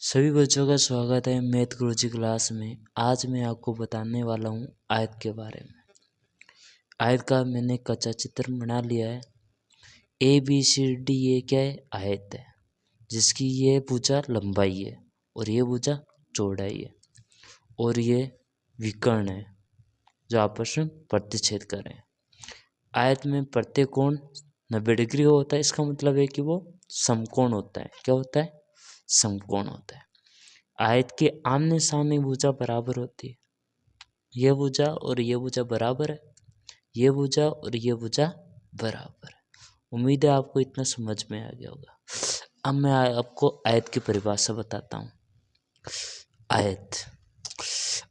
सभी बच्चों का स्वागत है मैथ गुरुजी क्लास में। आज मैं आपको बताने वाला हूँ आयत के बारे में। आयत का मैंने कच्चा चित्र बना लिया है। ए बी सी डी ये क्या है? आयत है, जिसकी ये भुजा लंबाई है और ये भुजा चौड़ाई है और ये विकर्ण है जो आपस में प्रतिच्छेद कर रहे हैं। आयत में प्रत्येक कोण 90 डिग्री होता है। इसका मतलब है कि वो समकोण होता है। क्या होता है? समकोण होता है। आयत के आमने सामने भुजा बराबर होती है। ये भुजा और ये भुजा बराबर है, ये भुजा और ये भुजा बराबर है। उम्मीद है आपको इतना समझ में आ गया होगा। अब मैं आपको आयत की परिभाषा बताता हूँ।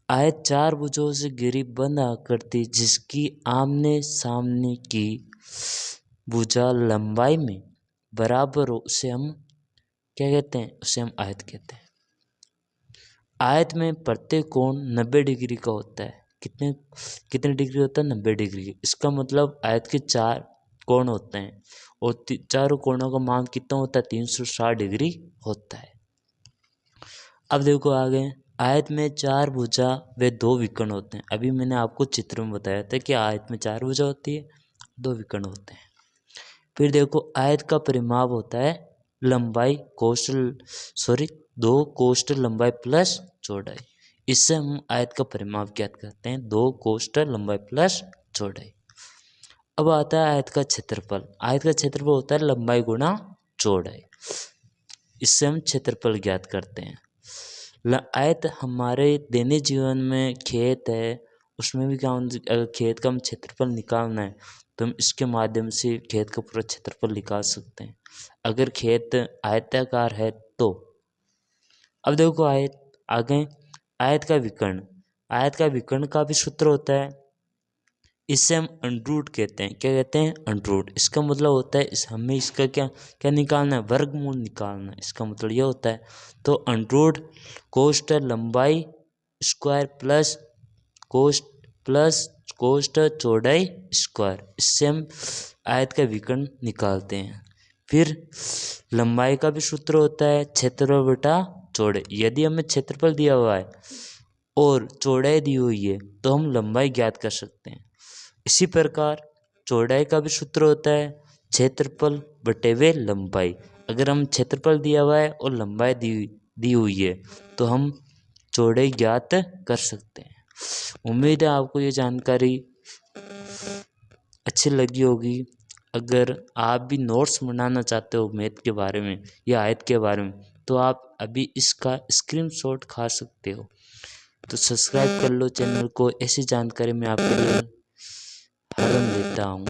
आयत चार भुजों से घिरी बंद आकृति जिसकी आमने सामने की भुजा लंबाई में बराबर हो, उसे हम क्या कहते हैं? उसे हम आयत कहते हैं। आयत में प्रत्येक कोण 90 डिग्री का होता है। कितने डिग्री होता है? 90 डिग्री। इसका मतलब आयत के चार कोण होते हैं और चारों कोणों का मान कितना होता है? 360 डिग्री होता है। अब देखो आगे, आयत में चार भुजा व दो विकर्ण होते हैं। अभी मैंने आपको चित्र में बताया था कि आयत में चार भुजा होती है, दो विकर्ण होते हैं। फिर देखो, आयत का परिमाप होता है लंबाई दो कोष्ठ लंबाई प्लस चौड़ाई। इससे हम आयत का परिमाप ज्ञात करते हैं, दो कोष्ठ लंबाई प्लस चौड़ाई। अब आता है आयत का क्षेत्रफल। आयत का क्षेत्रफल होता है लंबाई गुणा चौड़ाई। इससे हम क्षेत्रफल ज्ञात करते हैं। आयत हमारे दैनिक जीवन में खेत है, उसमें भी क्या, अगर खेत का हम क्षेत्रफल निकालना है तो हम इसके माध्यम से खेत का पूरा क्षेत्रफल निकाल सकते हैं, अगर खेत आयताकार है तो। अब देखो आगे आयत का विकर्ण। आयत का विकर्ण का भी सूत्र होता है। इससे हम अंडरूट कहते हैं। क्या कहते हैं? अंडरूट। इसका मतलब होता है हमें इसका क्या क्या निकालना है? वर्गमूल निकालना है। इसका मतलब यह होता है, तो अंडरूट कोष्ठ लंबाई स्क्वायर प्लस कोष्ठ चौड़ाई स्क्वायर। इससे हम आयत का विकर्ण निकालते हैं। फिर लंबाई का भी सूत्र होता है क्षेत्रफल बटा चौड़ाई। यदि हमें क्षेत्रफल दिया हुआ है और चौड़ाई दी हुई है तो हम लंबाई ज्ञात कर सकते हैं। इसी प्रकार चौड़ाई का भी सूत्र होता है क्षेत्रफल बटे वे लंबाई। अगर हम क्षेत्रफल दिया हुआ है और लंबाई दी हुई है तो हम चौड़ाई ज्ञात कर सकते हैं। उम्मीद है आपको ये जानकारी अच्छी लगी होगी। अगर आप भी नोट्स बनाना चाहते हो मैथ के बारे में या आयत के बारे में, तो आप अभी इसका स्क्रीनशॉट खा सकते हो। तो सब्सक्राइब कर लो चैनल को। ऐसी जानकारी मैं आपके लिए हर दिन देता हूँ।